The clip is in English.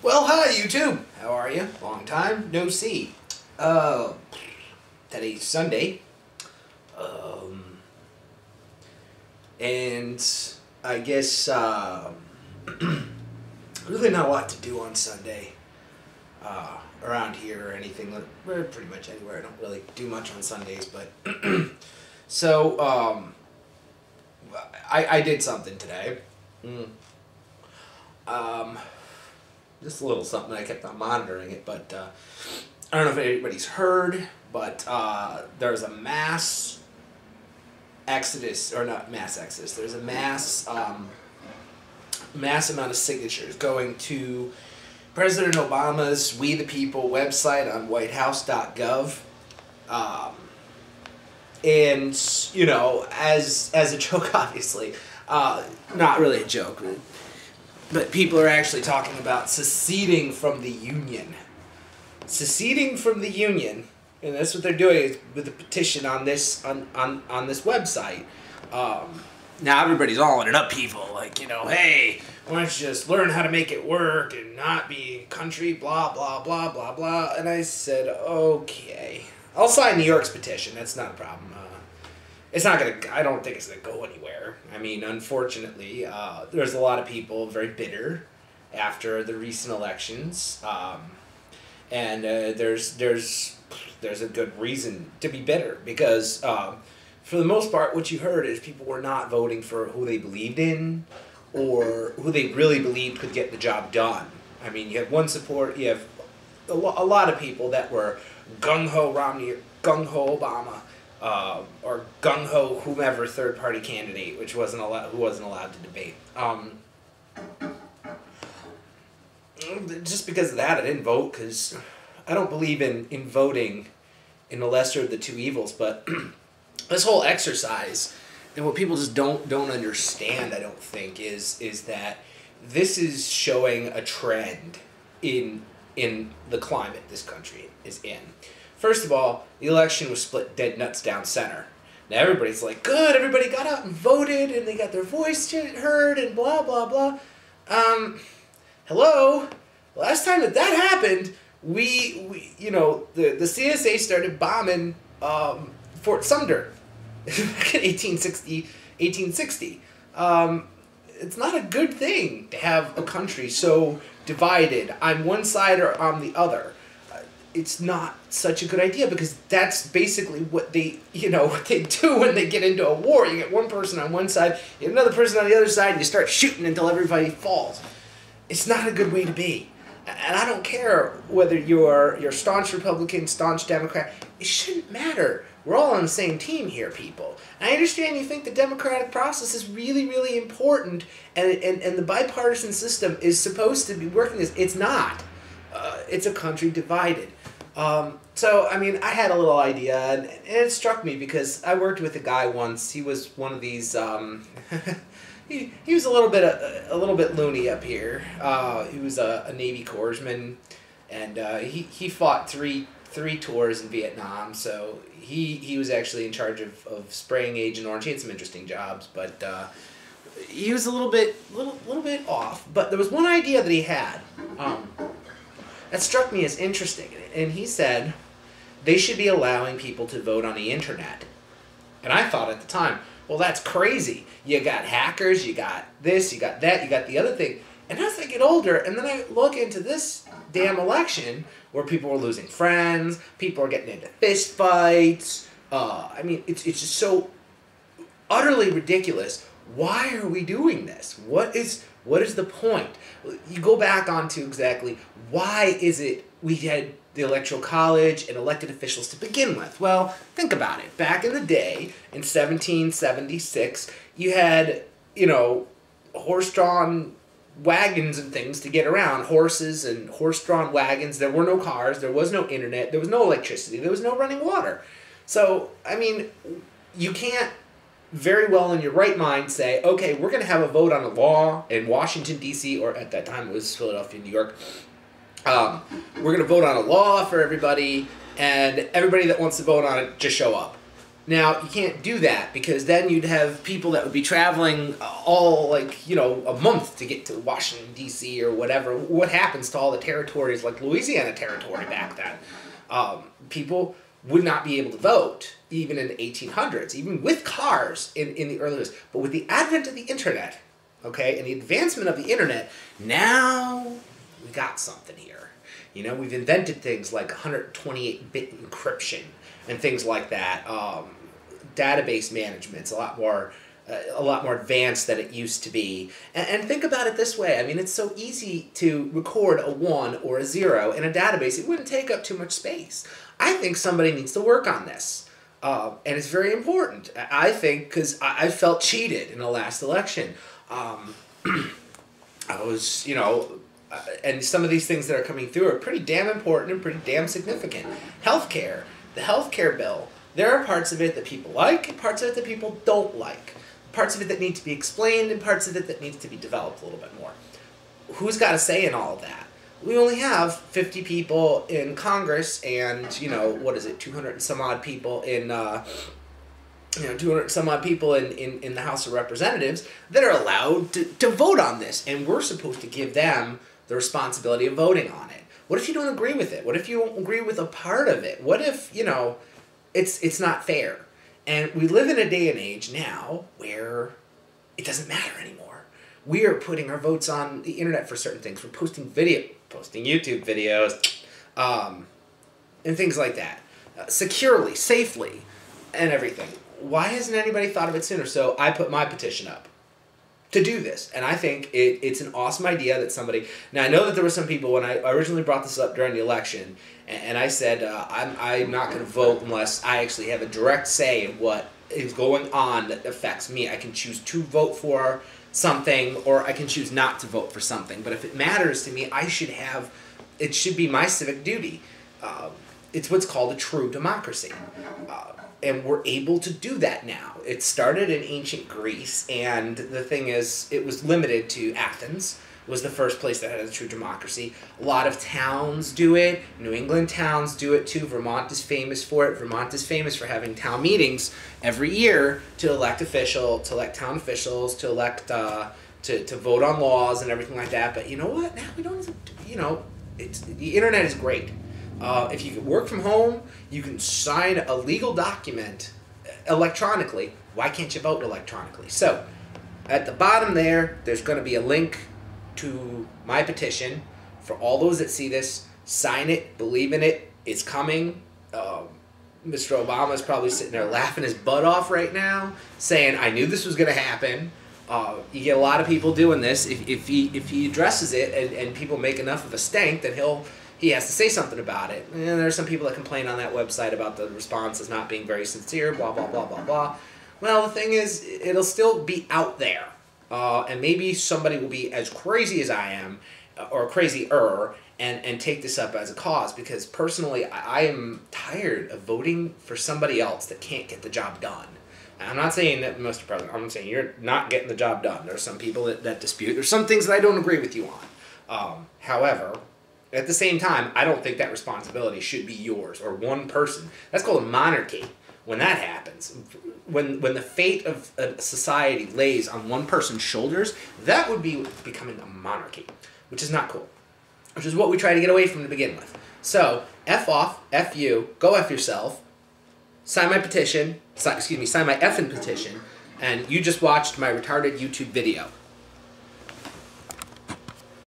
Well, hi, YouTube. How are you? Long time no see. Today's Sunday. And I guess, really not a lot to do on Sunday, around here or anything. We're pretty much anywhere. I don't really do much on Sundays, but, so, I did something today. Just a little something. I kept on monitoring it, but I don't know if anybody's heard, but there's a mass exodus, or not mass exodus. There's a mass amount of signatures going to President Obama's We the People website on whitehouse.gov. And, you know, as a joke, obviously, not really a joke, but people are actually talking about seceding from the Union. Seceding from the Union, and that's what they're doing is with a petition on this on this website. Now everybody's all in it up, people. Like, you know, hey, why don't you just learn how to make it work and not be country, blah, blah, blah, blah, blah. And I said, okay. I'll sign New York's petition. That's not a problem. It's not going to, I don't think it's going to go anywhere. I mean, unfortunately, there's a lot of people very bitter after the recent elections. And there's a good reason to be bitter because, for the most part, what you heard is people were not voting for who they believed in or who they really believed could get the job done. I mean, you have one support, you have a lot of people that were gung-ho Romney, gung-ho Obama, or gung-ho whomever third-party candidate, who wasn't allowed to debate. Just because of that, I didn't vote, because I don't believe in voting in the lesser of the two evils, but this whole exercise, and what people just don't understand, I don't think, is that this is showing a trend in the climate this country is in. First of all, the election was split dead nuts down center. Now everybody's like, good, everybody got out and voted, and they got their voice heard, and blah, blah, blah. Hello? Last time that happened, we you know, the CSA started bombing Fort Sumter back in 1860. It's not a good thing to have a country so divided on one side or on the other. It's not such a good idea because that's basically what they do when they get into a war. You get one person on one side, you get another person on the other side, and you start shooting until everybody falls. It's not a good way to be. And I don't care whether you're staunch Republican, staunch Democrat. It shouldn't matter. We're all on the same team here, people. And I understand you think the democratic process is really, really important, and the bipartisan system is supposed to be working. It's not. It's a country divided. So, I mean, I had a little idea, and it struck me because I worked with a guy once. He was one of these, he was a little bit loony up here. He was a Navy corpsman, and he fought three tours in Vietnam, so he was actually in charge of spraying Agent Orange. He had some interesting jobs, but he was a little bit off. But there was one idea that he had that struck me as interesting, and he said they should be allowing people to vote on the internet. And I thought at the time, well, that's crazy. You got hackers, you got this, you got that, you got the other thing. And as I get older, and then I look into this damn election where people were losing friends, people are getting into fist fights. I mean, it's just so utterly ridiculous. Why are we doing this? What is the point? You go back onto exactly why is it we had the Electoral College and elected officials to begin with? Well, think about it. Back in the day, in 1776, you had, you know, horse-drawn wagons and things to get around, horses and horse-drawn wagons. There were no cars, there was no internet, there was no electricity, there was no running water. So, I mean, you can't very well in your right mind say, okay, we're going to have a vote on a law in Washington, D.C., or at that time it was Philadelphia, New York. We're going to vote on a law for everybody, and everybody that wants to vote on it, just show up. Now, you can't do that because then you'd have people that would be traveling all, like, you know, a month to get to Washington, D.C. or whatever. What happens to all the territories, like Louisiana Territory back then? People would not be able to vote, even in the 1800s, even with cars in the early days. But with the advent of the internet, okay, and the advancement of the internet, now we got something here. You know, we've invented things like 128-bit encryption and things like that. Database management's a lot more advanced than it used to be. And think about it this way. I mean, it's so easy to record a 1 or a 0 in a database. It wouldn't take up too much space. I think somebody needs to work on this. And it's very important. I think, because I felt cheated in the last election. I was, you know, and some of these things that are coming through are pretty damn important and pretty damn significant. Healthcare. The healthcare bill. There are parts of it that people like and parts of it that people don't like. Parts of it that need to be explained and parts of it that needs to be developed a little bit more. Who's got a say in all of that? We only have 50 people in Congress and, you know, what is it, 200 and some odd people in, 200 and some odd people in the House of Representatives that are allowed to vote on this. And we're supposed to give them the responsibility of voting on it. What if you don't agree with it? What if you don't agree with a part of it? What if, you know, it's not fair? And we live in a day and age now where it doesn't matter anymore. We are putting our votes on the internet for certain things. We're posting YouTube videos, and things like that. Securely, safely, and everything. Why hasn't anybody thought of it sooner? So I put my petition up to do this. And I think it's an awesome idea that somebody... Now, I know that there were some people, when I originally brought this up during the election, and I said, I'm not going to vote unless I actually have a direct say in what is going on that affects me. I can choose to vote for something, or I can choose not to vote for something. But if it matters to me, it should be my civic duty. It's what's called a true democracy. And we're able to do that now. It started in ancient Greece, and the thing is, it was limited to Athens. It was the first place that had a true democracy. A lot of towns do it. New England towns do it too. Vermont is famous for it. Vermont is famous for having town meetings every year to elect town officials, to elect, to vote on laws and everything like that. But you know what? Now we don't, you know, the internet is great. If you can work from home, you can sign a legal document electronically. Why can't you vote electronically? So, at the bottom there's going to be a link to my petition. For all those that see this, sign it, believe in it, it's coming. Mr. Obama's probably sitting there laughing his butt off right now, saying, I knew this was going to happen. You get a lot of people doing this. If he addresses it and people make enough of a stink, then he has to say something about it. And there's some people that complain on that website about the responses not being very sincere, blah, blah, blah, blah, blah. Well, the thing is, it'll still be out there. And maybe somebody will be as crazy as I am, or crazier, and take this up as a cause. Because personally, I am tired of voting for somebody else that can't get the job done. I'm not saying that Mr. President, I'm saying you're not getting the job done. There are some people that dispute. There's some things that I don't agree with you on. However, at the same time, I don't think that responsibility should be yours or one person. That's called a monarchy. When that happens, when the fate of a society lays on one person's shoulders, that would be becoming a monarchy, which is not cool, which is what we try to get away from to begin with. So, F off, F you, go F yourself, sign my petition, sign my effing petition, and you just watched my retarded YouTube video.